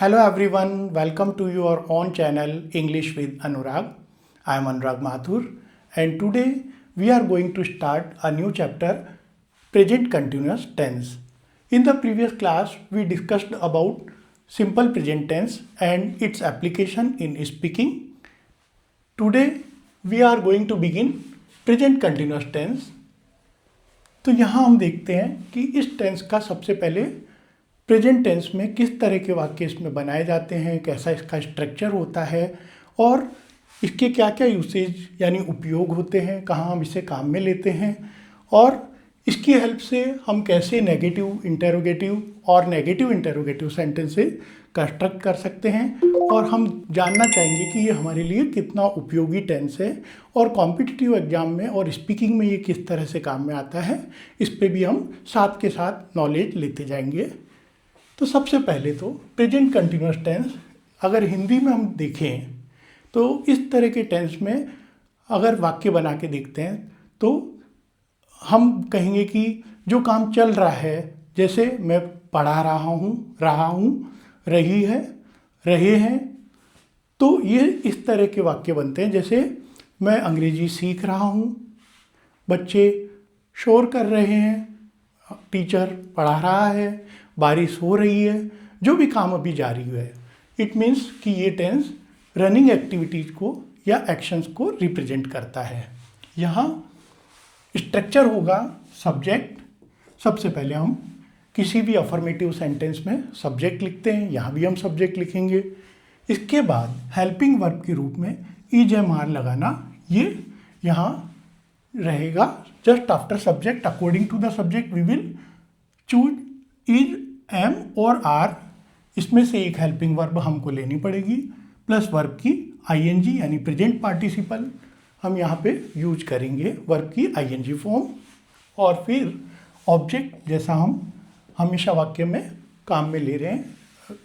Hello everyone, welcome to your own channel English with Anurag. I am Anurag Mathur and today we are going to start a new chapter, present continuous tense. In the previous class we discussed about simple present tense and its application in speaking. Today we are going to begin present continuous tense. तो यहाँ हम देखते हैं कि इस tense का सबसे पहले प्रेजेंट टेंस में किस तरह के वाक्य इसमें बनाए जाते हैं, कैसा इसका स्ट्रक्चर होता है और इसके क्या क्या यूसेज यानी उपयोग होते हैं, कहाँ हम इसे काम में लेते हैं और इसकी हेल्प से हम कैसे नेगेटिव इंटेरोगेटिव और नेगेटिव इंटेरोगेटिव सेंटेंसेस कंस्ट्रक्ट कर सकते हैं और हम जानना चाहेंगे कि ये हमारे लिए कितना उपयोगी टेंस है और कॉम्पिटिटिव एग्जाम में और स्पीकिंग में ये किस तरह से काम में आता है, इस पे भी हम साथ के साथ नॉलेज लेते जाएंगे। तो सबसे पहले तो प्रेजेंट कंटिन्यूस टेंस अगर हिंदी में हम देखें तो इस तरह के टेंस में अगर वाक्य बना के देखते हैं तो हम कहेंगे कि जो काम चल रहा है, जैसे मैं पढ़ा रहा हूँ, रही है, रहे हैं, तो ये इस तरह के वाक्य बनते हैं। जैसे मैं अंग्रेजी सीख रहा हूँ, बच्चे शोर कर रहे हैं, टीचर पढ़ा रहा है, बारिश हो रही है, जो भी काम अभी जारी है। इट मीन्स कि ये टेंस रनिंग एक्टिविटीज़ को या एक्शंस को रिप्रेजेंट करता है। यहाँ स्ट्रक्चर होगा सब्जेक्ट। सबसे पहले हम किसी भी अफर्मेटिव सेंटेंस में सब्जेक्ट लिखते हैं, यहाँ भी हम सब्जेक्ट लिखेंगे। इसके बाद हेल्पिंग वर्ब के रूप में इज एम आर लगाना, ये यहाँ रहेगा। Just after subject, according to the subject we will choose is, am और आर, इसमें से एक हेल्पिंग वर्ब हमको लेनी पड़ेगी प्लस वर्ब की आईएनजी यानी प्रेजेंट पार्टिसिपल हम यहाँ पे यूज करेंगे वर्ब की आईएनजी फॉर्म और फिर ऑब्जेक्ट जैसा हम हमेशा वाक्य में काम में ले रहे हैं,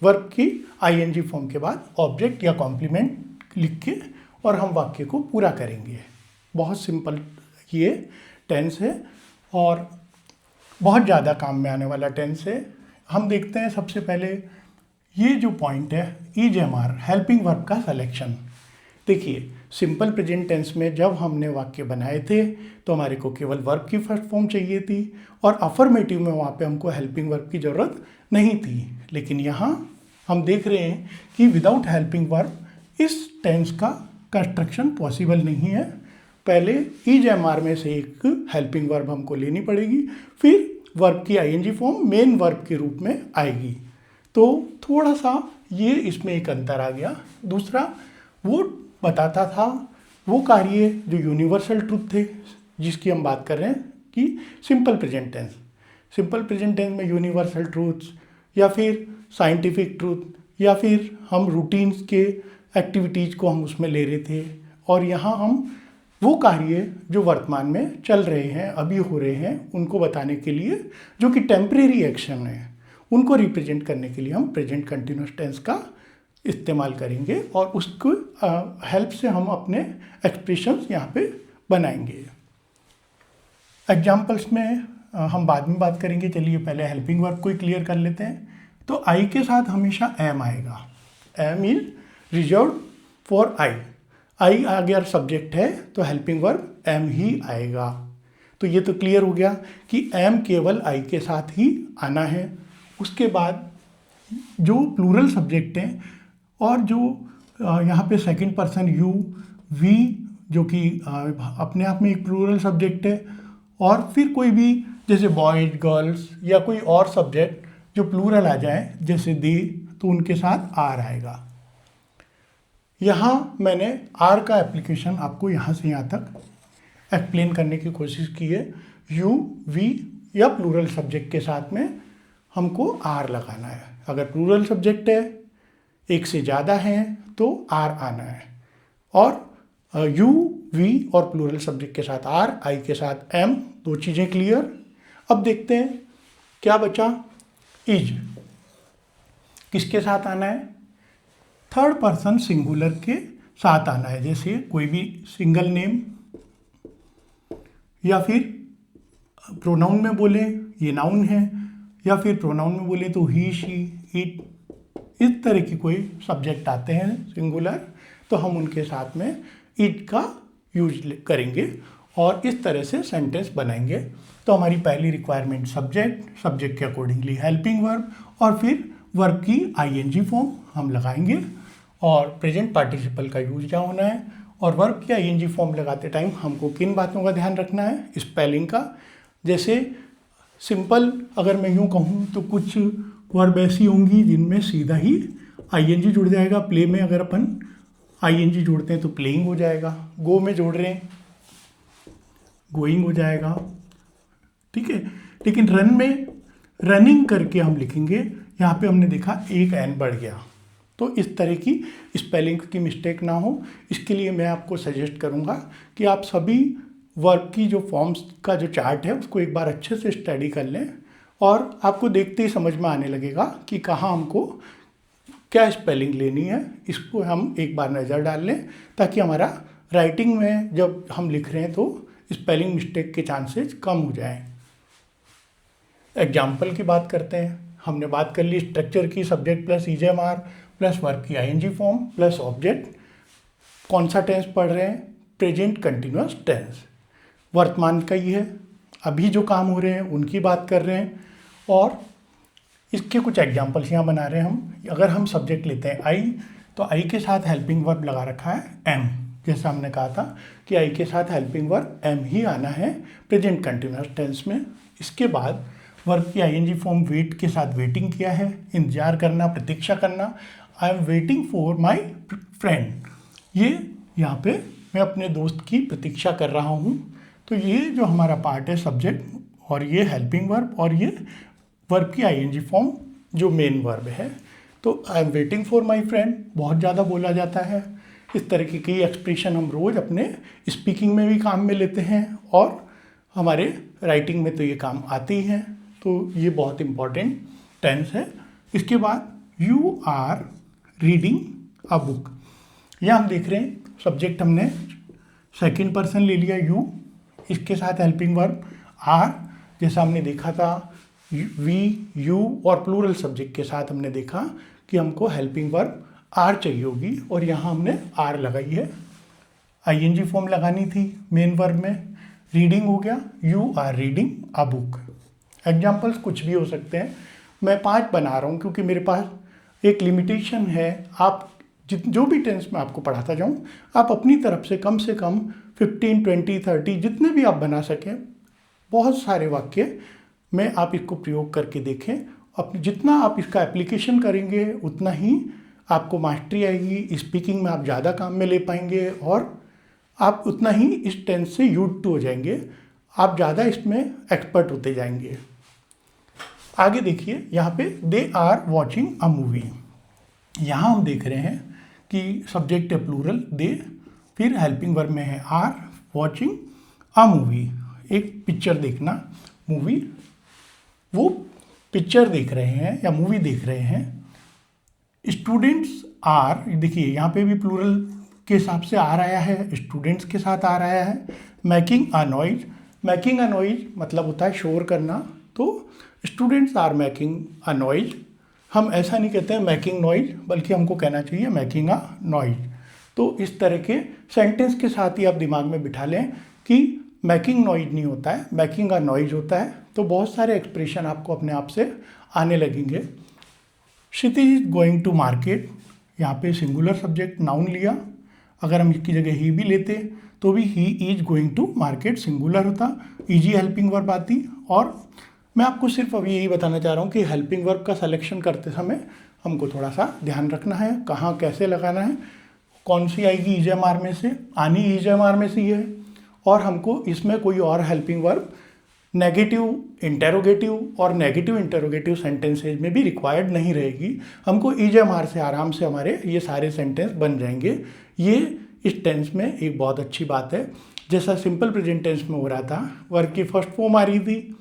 वर्ब की आईएनजी फॉर्म के बाद ऑब्जेक्ट या कॉम्प्लीमेंट लिख के और हम वाक्य को पूरा करेंगे। बहुत सिंपल ये टेंस है और बहुत ज़्यादा काम में आने वाला टेंस है। हम देखते हैं सबसे पहले ये जो पॉइंट है is am are helping verb का सिलेक्शन। देखिए सिंपल प्रेजेंट टेंस में जब हमने वाक्य बनाए थे तो हमारे को केवल वर्ब की फर्स्ट फॉर्म चाहिए थी और अफर्मेटिव में वहाँ पे हमको हेल्पिंग वर्ब की ज़रूरत नहीं थी। लेकिन यहाँ हम देख रहे हैं कि विदाउट हेल्पिंग वर्ब इस टेंस का कंस्ट्रक्शन पॉसिबल नहीं है। पहले इज एम आर में से एक हेल्पिंग वर्ब हमको लेनी पड़ेगी, फिर वर्ब की आईएनजी फॉर्म मेन वर्ब के रूप में आएगी। तो थोड़ा सा ये इसमें एक अंतर आ गया। दूसरा वो बताता था वो कार्य जो यूनिवर्सल ट्रूथ थे जिसकी हम बात कर रहे हैं कि simple present tense, simple present tense में यूनिवर्सल ट्रूथ्स या फिर साइंटिफिक ट्रूथ या फिर हम रूटीन्स के एक्टिविटीज़ को हम उसमें ले रहे थे और यहाँ हम वो कार्य जो वर्तमान में चल रहे हैं, अभी हो रहे हैं, उनको बताने के लिए जो कि टेम्परेरी एक्शन है उनको रिप्रेजेंट करने के लिए हम प्रेजेंट कंटिन्यूस टेंस का इस्तेमाल करेंगे और उसको हेल्प से हम अपने एक्सप्रेशंस यहाँ पे बनाएंगे। एग्जाम्पल्स में हम बाद में बात करेंगे। चलिए पहले हेल्पिंग वर्ब को ही क्लियर कर लेते हैं। तो आई के साथ हमेशा एम आएगा, am is reserved for I. I अगर सब्जेक्ट है तो हेल्पिंग वर्ब एम ही आएगा। तो ये तो क्लियर हो गया कि एम केवल आई के साथ ही आना है। उसके बाद जो प्लूरल सब्जेक्ट हैं और जो यहाँ पे सेकंड पर्सन यू, वी जो कि अपने आप में एक प्लूरल सब्जेक्ट है और फिर कोई भी जैसे बॉयज, गर्ल्स या कोई और सब्जेक्ट जो प्लूरल आ जाए जैसे दे, तो उनके साथ आर आएगा। यहाँ मैंने आर का एप्लीकेशन आपको यहाँ से यहाँ तक एक्सप्लेन करने की कोशिश की है। यू, वी या प्लूरल सब्जेक्ट के साथ में हमको आर लगाना है। अगर प्लूरल सब्जेक्ट है, एक से ज़्यादा हैं तो आर आना है और यू, वी और प्लूरल सब्जेक्ट के साथ आर, आई के साथ एम, दो चीज़ें क्लियर। अब देखते हैं क्या बचा। इज किसके साथ आना है? थर्ड पर्सन सिंगुलर के साथ आना है। जैसे कोई भी सिंगल नेम या फिर प्रोनाउन में बोले ये नाउन है या फिर प्रोनाउन में बोले तो ही, शी, इट, इस तरह की कोई सब्जेक्ट आते हैं सिंगुलर, तो हम उनके साथ में इट का यूज करेंगे और इस तरह से सेंटेंस बनाएंगे। तो हमारी पहली रिक्वायरमेंट सब्जेक्ट के अकॉर्डिंगली हेल्पिंग वर्ब और फिर वर्ब की आईएनजी फॉर्म हम लगाएंगे और प्रेजेंट पार्टिसिपल का यूज क्या होना है। और वर्ब की आईएनजी फॉर्म लगाते टाइम हमको किन बातों का ध्यान रखना है, स्पेलिंग का। जैसे सिंपल अगर मैं यूँ कहूँ तो कुछ वर्ब ऐसी होंगी जिनमें सीधा ही आईएनजी जुड़ जाएगा। प्ले में अगर अपन आईएनजी जोड़ते हैं तो प्लेइंग हो जाएगा, गो में जोड़ रहे हैं गोइंग हो जाएगा, ठीक है। लेकिन रन में रनिंग करके हम लिखेंगे, यहाँ पे हमने देखा एक एन बढ़ गया, तो इस तरह की स्पेलिंग की मिस्टेक ना हो, इसके लिए मैं आपको सजेस्ट करूँगा कि आप सभी वर्ब की जो फॉर्म्स का जो चार्ट है उसको एक बार अच्छे से स्टडी कर लें और आपको देखते ही समझ में आने लगेगा कि कहाँ हमको क्या स्पेलिंग लेनी है। इसको हम एक बार नज़र डाल लें ताकि हमारा राइटिंग में जब हम लिख रहे हैं तो स्पेलिंग मिस्टेक के चांसेस कम हो जाएं। एग्जाम्पल की बात करते हैं। हमने बात कर ली स्ट्रक्चर की, सब्जेक्ट प्लस ईजेएमआर प्लस वर्ब की आईएनजी फॉर्म प्लस ऑब्जेक्ट। कौन सा टेंस पढ़ रहे हैं, प्रेजेंट कंटिन्यूअस टेंस, वर्तमान का ही है, अभी जो काम हो रहे हैं उनकी बात कर रहे हैं। और इसके कुछ एग्जाम्पल्स यहाँ बना रहे हैं हम। अगर हम सब्जेक्ट लेते हैं आई, तो आई के साथ हेल्पिंग वर्ब लगा रखा है एम, जैसा हमने कहा था कि आई के साथ हेल्पिंग वर्ब एम ही आना है प्रेजेंट कंटिन्यूअस टेंस में। इसके बाद वर्ब की आईएनजी फॉर्म वेट के साथ वेटिंग किया है, इंतजार करना, प्रतीक्षा करना। I am waiting for my friend, ये यहाँ पे मैं अपने दोस्त की प्रतीक्षा कर रहा हूँ। तो ये जो हमारा पार्ट है सब्जेक्ट और ये हेल्पिंग वर्ब और ये वर्ब की आईएनजी फॉर्म जो मेन वर्ब है। तो I am waiting for my friend बहुत ज़्यादा बोला जाता है। इस तरह की कई एक्सप्रेशन हम रोज़ अपने स्पीकिंग में भी काम में लेते हैं और हमारे राइटिंग में तो ये काम आते ही हैं। तो ये बहुत इम्पॉर्टेंट टेंस है। इसके बाद you are reading a book, यह हम देख रहे हैं सब्जेक्ट हमने सेकंड पर्सन ले लिया यू, इसके साथ हेल्पिंग वर्ब आर, जैसा हमने देखा था वी यू और प्लूरल सब्जेक्ट के साथ हमने देखा कि हमको हेल्पिंग वर्ब आर चाहिए होगी और यहाँ हमने आर लगाई है। आईएनजी फॉर्म लगानी थी मेन वर्ब में, रीडिंग हो गया, you are reading a book. Examples कुछ भी हो सकते हैं, मैं 5 बना रहा हूँ क्योंकि मेरे पास एक लिमिटेशन है। आप जो भी टेंस में आपको पढ़ाता जाऊँ, आप अपनी तरफ से कम 15, 20, 30 जितने भी आप बना सकें, बहुत सारे वाक्य में आप इसको प्रयोग करके देखें। अपनी जितना आप इसका एप्लीकेशन करेंगे उतना ही आपको मास्टरी आएगी, स्पीकिंग में आप ज़्यादा काम में ले पाएंगे और आप उतना ही इस टेंस से यूज्ड टू हो जाएंगे, आप ज़्यादा इसमें एक्सपर्ट होते जाएंगे। आगे देखिए यहाँ पे they are watching a movie, यहाँ हम देख रहे हैं कि सब्जेक्ट है प्लूरल दे, फिर हेल्पिंग वर्ब में है आर, वॉचिंग अ मूवी, एक पिक्चर देखना, मूवी, वो पिक्चर देख रहे हैं या मूवी देख रहे हैं। स्टूडेंट्स आर, देखिए यहाँ पे भी प्लूरल के हिसाब से आर आया है, स्टूडेंट्स के साथ आर आया है। Making a noise, making a noise मतलब होता है शोर करना, तो students are making a noise. हम ऐसा नहीं कहते हैं मेकिंग नॉइज, बल्कि हमको कहना चाहिए मेकिंग अ नॉइज। तो इस तरह के सेंटेंस के साथ ही आप दिमाग में बिठा लें कि मेकिंग नॉइज नहीं होता है, मेकिंग अ नॉइज होता है। तो बहुत सारे एक्सप्रेशन आपको अपने आप से आने लगेंगे। क्षितिज इज गोइंग टू मार्केट, यहाँ पे सिंगुलर सब्जेक्ट नाउन लिया, अगर हम इसकी जगह ही भी लेते तो भी he is going to market singular होता, ईजी हेल्पिंग वर्ब आती। और मैं आपको सिर्फ अभी यही बताना चाह रहा हूँ कि हेल्पिंग वर्ब का सिलेक्शन करते समय हमको थोड़ा सा ध्यान रखना है, कहाँ कैसे लगाना है, कौन सी आएगी ईजेएमआर में से, आनी ईजेएमआर में से ये है। और हमको इसमें कोई और हेल्पिंग वर्ब नेगेटिव इंटेरोगेटिव और नेगेटिव इंटेरोगेटिव सेंटेंसेज में भी रिक्वायर्ड नहीं रहेगी। हमको ईजेएमआर से आराम से हमारे ये सारे सेंटेंस बन जाएंगे। ये इस टेंस में एक बहुत अच्छी बात है। जैसा सिंपल प्रेजेंट टेंस में हो रहा था, वर्ब की फर्स्ट फॉर्म आ रही थी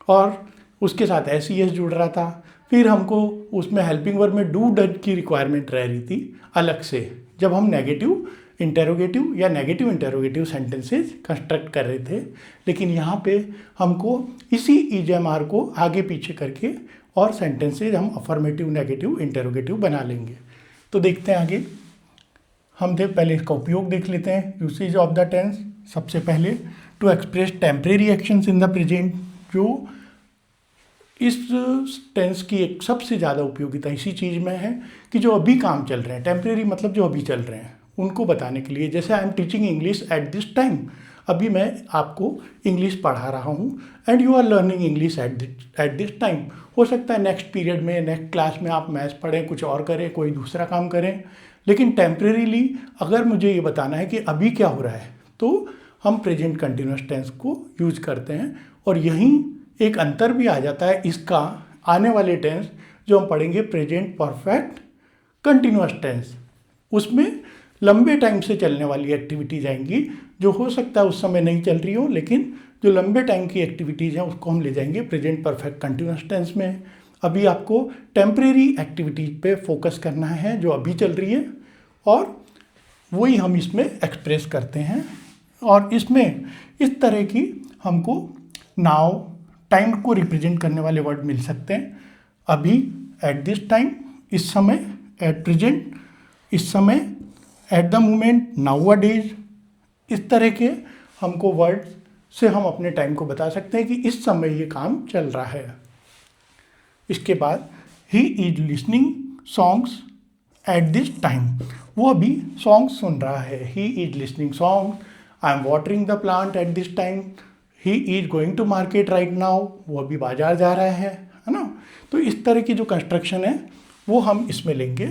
और उसके साथ एस जुड़ रहा था, फिर हमको उसमें हेल्पिंग वर्ब में डू डज की रिक्वायरमेंट रह रही थी अलग से। जब हम नेगेटिव इंटेरोगेटिव या नेगेटिव इंटेरोगेटिव सेंटेंसेस कंस्ट्रक्ट कर रहे थे, लेकिन यहाँ पे हमको इसी EJMR को आगे पीछे करके और सेंटेंसेज हम अफर्मेटिव नेगेटिव इंटेरोगेटिव बना लेंगे। तो देखते हैं आगे। हम पहले इसका उपयोग देख लेते हैं। यूसेज ऑफ द टेंस, सबसे पहले to express temporary actions in the present, जो इस टेंस की एक सबसे ज़्यादा उपयोगिता इसी चीज़ में है कि जो अभी काम चल रहे हैं, टेम्परेरी मतलब जो अभी चल रहे हैं, उनको बताने के लिए। जैसे I am teaching English at this time, अभी मैं आपको इंग्लिश पढ़ा रहा हूँ, and you are learning English at this time. हो सकता है नेक्स्ट पीरियड में, नेक्स्ट क्लास में आप मैथ्स पढ़ें, कुछ और करें, कोई दूसरा काम करें, लेकिन टेम्परेरीली अगर मुझे ये बताना है कि अभी क्या हो रहा है, तो हम प्रेजेंट कंटिन्यूस टेंस को यूज करते हैं। और यहीं एक अंतर भी आ जाता है इसका आने वाले टेंस जो हम पढ़ेंगे, प्रेजेंट परफेक्ट कंटिन्यूस टेंस। उसमें लंबे टाइम से चलने वाली एक्टिविटीज़ आएंगी जो हो सकता है उस समय नहीं चल रही हो, लेकिन जो लंबे टाइम की एक्टिविटीज़ हैं उसको हम ले जाएंगे प्रेजेंट परफेक्ट कंटिन्यूस टेंस में। अभी आपको टेम्परेरी एक्टिविटीज पे फोकस करना है जो अभी चल रही है, और वही हम इसमें एक्सप्रेस करते हैं। और इसमें इस तरह की हमको नाउ, टाइम को रिप्रेजेंट करने वाले वर्ड मिल सकते हैं। अभी एट दिस टाइम, इस समय, एट प्रेजेंट इस समय, एट द मोमेंट, नाउअडेज, इस तरह के हमको वर्ड से हम अपने टाइम को बता सकते हैं कि इस समय ये काम चल रहा है। इसके बाद he is listening songs at this time, वो अभी सॉन्ग्स सुन रहा है। He is listening song, I am watering the plant at this time, he is going to market right now, वो अभी बाजार जा रहा है ना। तो इस तरह की जो कंस्ट्रक्शन है वो हम इसमें लेंगे।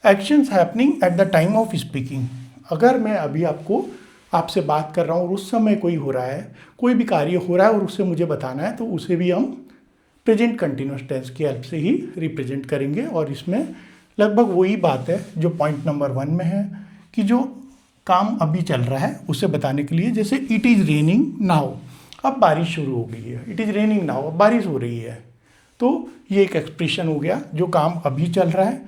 Actions happening at the time of speaking, अगर मैं अभी आपसे बात कर रहा हूँ और उस समय कोई हो रहा है, कोई भी कार्य हो रहा है और उससे मुझे बताना है, तो उसे भी हम प्रेजेंट कंटिन्यूस टेंस की हेल्प से ही रिप्रेजेंट करेंगे। और इसमें लगभग वही बात है जो पॉइंट नंबर 1 में है कि जो काम अभी चल रहा है उसे बताने के लिए, जैसे इट इज़ रेनिंग नाउ, अब बारिश शुरू हो गई है। इट इज़ रेनिंग नाउ, अब बारिश हो रही है। तो ये एक एक्सप्रेशन हो गया जो काम अभी चल रहा है।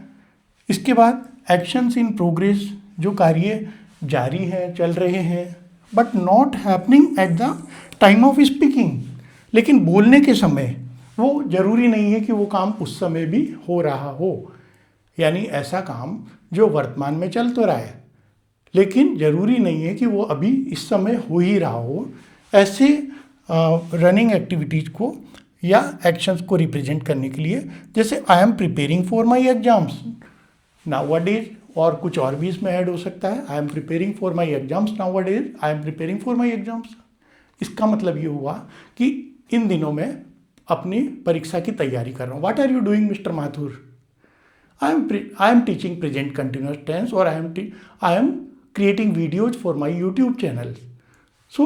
इसके बाद एक्शंस इन प्रोग्रेस, जो कार्य जारी है, चल रहे हैं, but not happening at the time of speaking, लेकिन बोलने के समय वो जरूरी नहीं है कि वो काम उस समय भी हो रहा हो। यानी ऐसा काम जो वर्तमान में चल तो रहा है, लेकिन ज़रूरी नहीं है कि वो अभी इस समय हो ही रहा हो। ऐसे रनिंग एक्टिविटीज़ को या एक्शंस को रिप्रेजेंट करने के लिए, जैसे I am preparing for my exams nowadays, और कुछ और भी इसमें ऐड हो सकता है। I am preparing for my exams nowadays, I am preparing for my exams. इसका मतलब ये हुआ कि इन दिनों में अपनी परीक्षा की तैयारी कर रहा हूँ। What are you doing mister Mathur? I am teaching present continuous tense, और I am creating videos for my YouTube channel. So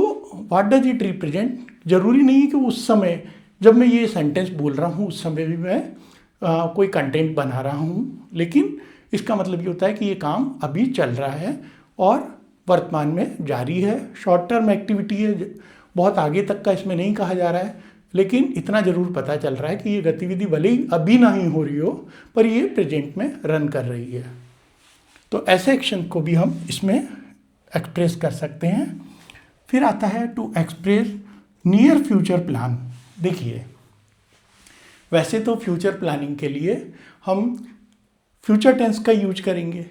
what does it represent? जरूरी नहीं है कि उस समय जब मैं ये सेंटेंस बोल रहा हूँ उस समय भी मैं कोई कंटेंट बना रहा हूँ, लेकिन इसका मतलब ये होता है कि ये काम अभी चल रहा है और वर्तमान में जारी है। शॉर्ट टर्म एक्टिविटी है, बहुत आगे तक का इसमें नहीं कहा जा रहा है, लेकिन इतना ज़रूर पता चल रहा है कि ये गतिविधि भले ही अभी नहीं हो रही हो, पर ये प्रेजेंट में रन कर रही है। तो ऐसे एक्शन को भी हम इसमें एक्सप्रेस कर सकते हैं। फिर आता है to express near future plan. देखिए, वैसे तो फ्यूचर प्लानिंग के लिए हम फ्यूचर टेंस का यूज करेंगे,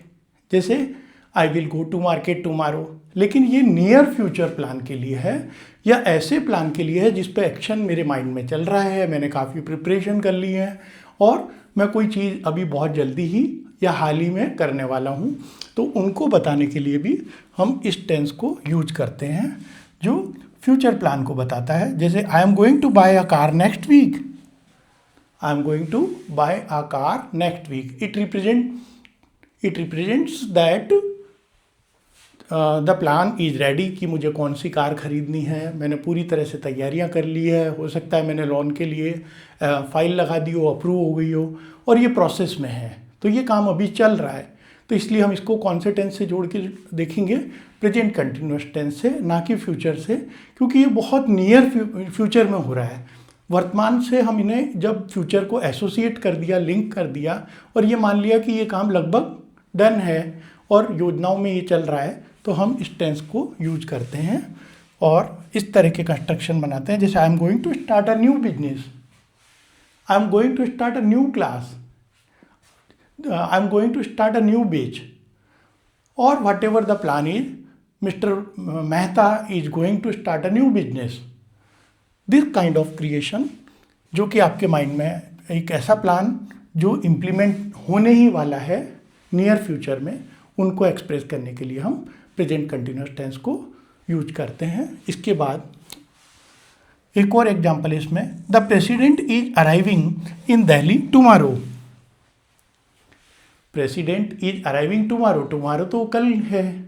जैसे I will go to market tomorrow, लेकिन ये नियर फ्यूचर प्लान के लिए है, या ऐसे प्लान के लिए है जिस पे एक्शन मेरे माइंड में चल रहा है, मैंने काफ़ी प्रिपरेशन कर ली है और मैं कोई चीज़ अभी बहुत जल्दी ही या हाल ही में करने वाला हूँ। तो उनको बताने के लिए भी हम इस टेंस को यूज करते हैं जो फ्यूचर प्लान को बताता है। जैसे I am going to buy a car next week, I am going to buy a car next week. It represents that the plan is ready, कि मुझे कौन सी कार खरीदनी है, मैंने पूरी तरह से तैयारियां कर ली है। हो सकता है मैंने लोन के लिए फाइल लगा दी हो, अप्रूव हो गई हो और ये प्रोसेस में है, तो ये काम अभी चल रहा है। तो इसलिए हम इसको कौन से टेंस से जोड़ के देखेंगे? प्रेजेंट कंटिन्यूस टेंस से, ना कि फ्यूचर से, क्योंकि ये बहुत नियर फ्यूचर में हो रहा है। वर्तमान से हम इन्हें जब फ्यूचर को एसोसिएट कर दिया, लिंक कर दिया और ये मान लिया कि ये काम लगभग डन है और योजनाओं में ये चल रहा है तो हम इस टेंस को यूज करते हैं और इस तरह के कंस्ट्रक्शन बनाते हैं। जैसे I am going to start a new business, I am going to start a new class, I am going to start a new batch, और whatever the plan is, mister Mehta is going to start a new business. This kind of creation, जो कि आपके mind में एक ऐसा plan जो implement होने ही वाला है नियर फ्यूचर में, उनको एक्सप्रेस करने के लिए हम प्रेजेंट कंटिन्यूस टेंस को यूज करते हैं। इसके बाद एक और एग्जाम्पल है इसमें, the president is arriving in Delhi tomorrow. President is arriving tomorrow, tomorrow तो कल है,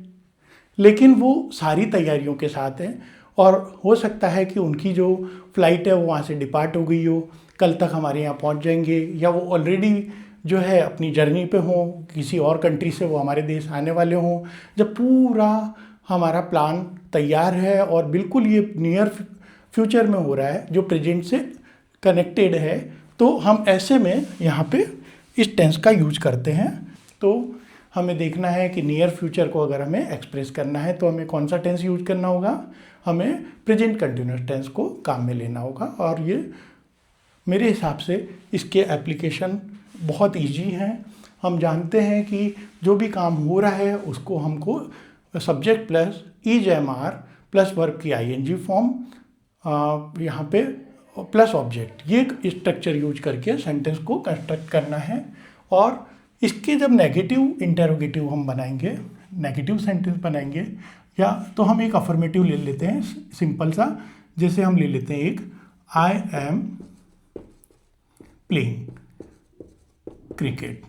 लेकिन वो सारी तैयारियों के साथ हैं और हो सकता है कि उनकी जो फ्लाइट है वो वहाँ से डिपार्ट हो गई हो, कल तक हमारे यहाँ पहुँच जाएंगे, या वो ऑलरेडी जो है अपनी जर्नी पे हों, किसी और कंट्री से वो हमारे देश आने वाले हों। जब पूरा हमारा प्लान तैयार है और बिल्कुल ये नियर फ्यूचर में हो रहा है, जो प्रेजेंट से कनेक्टेड है, तो हम ऐसे में यहाँ पे इस टेंस का यूज करते हैं। तो हमें देखना है कि नियर फ्यूचर को अगर हमें एक्सप्रेस करना है तो हमें कौन सा टेंस यूज करना होगा, हमें प्रेजेंट कंटिन्यूस टेंस को काम में लेना होगा। और ये मेरे हिसाब से इसके एप्लीकेशन बहुत इजी हैं। हम जानते हैं कि जो भी काम हो रहा है उसको हमको subject plus EJMR plus verb की ING फॉर्म, यहाँ पे प्लस ऑब्जेक्ट, ये स्ट्रक्चर यूज करके सेंटेंस को कंस्ट्रक्ट करना है। और इसके जब नेगेटिव इंटेरोगेटिव हम बनाएंगे, नेगेटिव सेंटेंस बनाएंगे, या तो हम एक अफर्मेटिव ले लेते हैं सिंपल सा, जैसे हम ले लेते हैं एक, आई एम प्लेइंग क्रिकेट।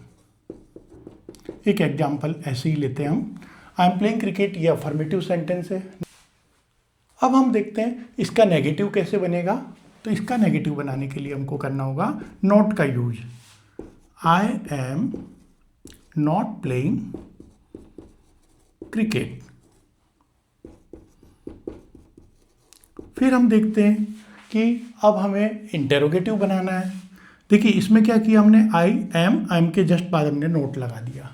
एक एग्जाम्पल ऐसे ही लेते हैं हम, आई एम प्लेइंग क्रिकेट, ये अफर्मेटिव सेंटेंस है। अब हम देखते हैं इसका नेगेटिव कैसे बनेगा। तो इसका नेगेटिव बनाने के लिए हमको करना होगा नॉट का use, I am not playing cricket. फिर हम देखते हैं कि अब हमें इंटेरोगेटिव बनाना है। देखिए इसमें क्या किया हमने, आई एम के जस्ट बाद हमने नोट लगा दिया।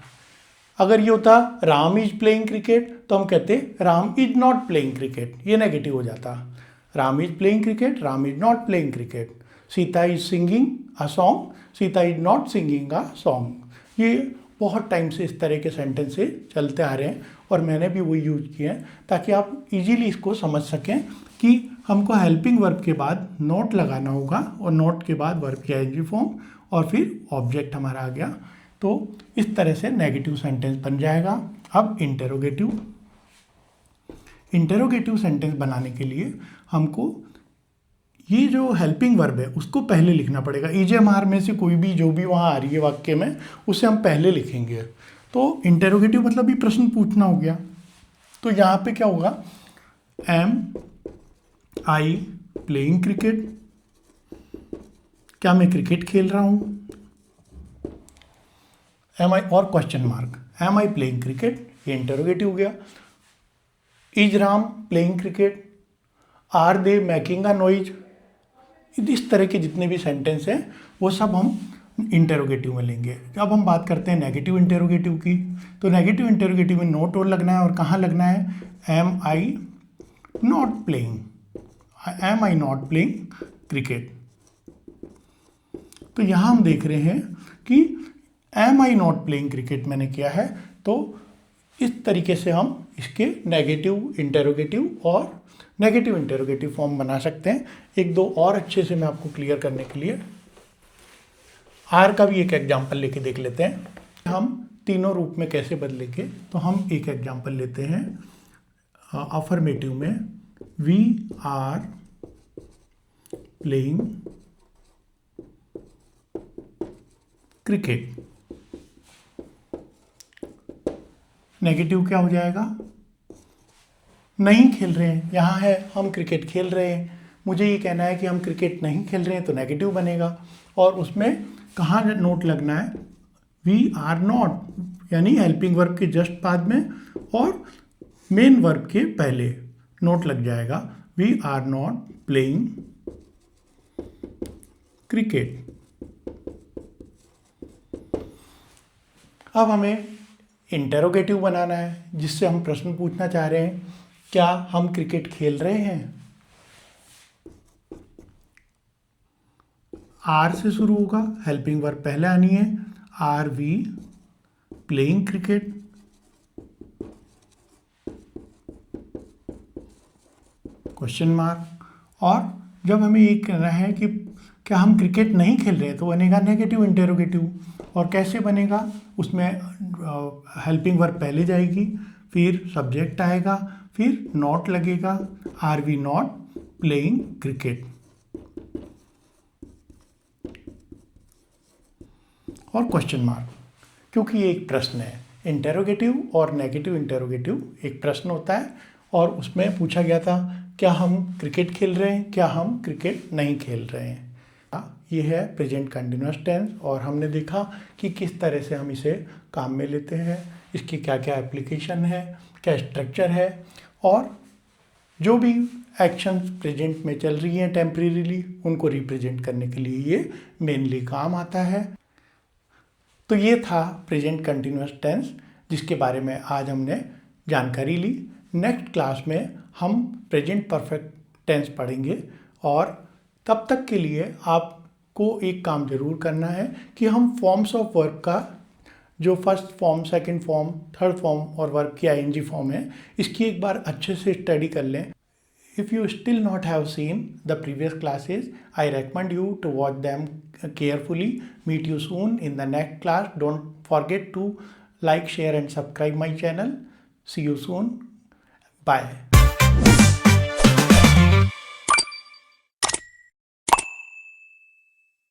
अगर ये होता राम इज प्लेइंग क्रिकेट तो हम कहते Ram is not playing cricket, ये नेगेटिव हो जाता। Ram is playing cricket, Ram is not playing cricket. Sita is singing a song, Sita is not singing a song. ये बहुत टाइम से इस तरह के सेंटेंसेस चलते आ रहे हैं और मैंने भी वही यूज किए हैं ताकि आप इजीली इसको समझ सकें कि हमको हेल्पिंग वर्ब के बाद नोट लगाना होगा और नोट के बाद वर्ब की ING फॉर्म और फिर ऑब्जेक्ट हमारा आ गया। तो इस तरह से नेगेटिव सेंटेंस बन जाएगा। अब इंटेरोगेटिव सेंटेंस बनाने के लिए हमको ये जो हेल्पिंग वर्ब है उसको पहले लिखना पड़ेगा। EJMR में से कोई भी जो भी वहाँ आ रही है वाक्य में उसे हम पहले लिखेंगे। तो इंटेरोगेटिव मतलब ये प्रश्न पूछना हो गया। तो यहाँ पे क्या होगा, एम आई प्लेइंग क्रिकेट, क्या मैं क्रिकेट खेल रहा हूँ, एम आई और question mark, am I playing cricket, ये इंटेरोगेटिव हो गया। Is Ram playing cricket, are they making a noise. इस तरह के जितने भी सेंटेंस हैं वो सब हम इंटेरोगेटिव में लेंगे। अब हम बात करते हैं नेगेटिव इंटेरोगेटिव की। तो नेगेटिव इंटेरोगेटिव में नोट और लगना है, और कहाँ लगना है, am I not playing, am I not playing cricket. तो यहाँ हम देख रहे हैं कि am I not playing cricket मैंने किया है। तो इस तरीके से हम इसके नेगेटिव इंटेरोगेटिव और नेगेटिव इंटेरोगेटिव फॉर्म बना सकते हैं। एक दो और अच्छे से मैं आपको क्लियर करने के लिए आर का भी एक एग्जाम्पल लेके देख लेते हैं, हम तीनों रूप में कैसे बदलेंगे। तो हम एक एग्जाम्पल लेते हैं अफर्मेटिव में, we are playing cricket. Negative क्या हो जाएगा, नहीं खेल रहे हैं। यहाँ है हम क्रिकेट खेल रहे हैं, मुझे ये कहना है कि हम क्रिकेट नहीं खेल रहे हैं, तो नेगेटिव बनेगा। और उसमें कहाँ नोट लगना है, वी आर नॉट, यानी हेल्पिंग वर्ब के जस्ट बाद में और मेन वर्ब के पहले नोट लग जाएगा, we are not playing cricket. अब हमें इंटेरोगेटिव बनाना है, जिससे हम प्रश्न पूछना चाह रहे हैं क्या हम क्रिकेट खेल रहे हैं। आर से शुरू होगा, हेल्पिंग वर्ब पहले आनी है। Are we playing cricket. Question mark. और जब हमें ये कहना है कि क्या हम क्रिकेट नहीं खेल रहे, तो बनेगा नेगेटिव इंटेरोगेटिव। और कैसे बनेगा, उसमें हेल्पिंग वर्ब पहले जाएगी, फिर सब्जेक्ट आएगा, फिर नॉट लगेगा। Are we not playing cricket. और क्वेश्चन मार्क, क्योंकि ये एक प्रश्न है। इंटेरोगेटिव और नेगेटिव इंटेरोगेटिव एक प्रश्न होता है, और उसमें पूछा गया था क्या हम क्रिकेट खेल रहे हैं, क्या हम क्रिकेट नहीं खेल रहे हैं। ये है प्रेजेंट कंटिन्यूअस टेंस, और हमने देखा कि किस तरह से हम इसे काम में लेते हैं, इसकी क्या क्या एप्लीकेशन है, क्या स्ट्रक्चर है, और जो भी एक्शंस प्रेजेंट में चल रही हैं टेम्परेरीली, उनको रिप्रेजेंट करने के लिए ये मेनली काम आता है। तो ये था प्रेजेंट कंटिन्यूअस टेंस, जिसके बारे में आज हमने जानकारी ली। नेक्स्ट क्लास में हम प्रेजेंट परफेक्ट टेंस पढ़ेंगे, और तब तक के लिए आपको एक काम ज़रूर करना है कि हम फॉर्म्स ऑफ वर्ब का जो first form, second form, third form और वर्ब की आईएनजी फॉर्म है, इसकी एक बार अच्छे से स्टडी कर लें। If you still not have seen the previous classes, I recommend you to watch them carefully. Meet you soon in the next class. Don't forget to like, share and subscribe my channel. See you soon. Bye.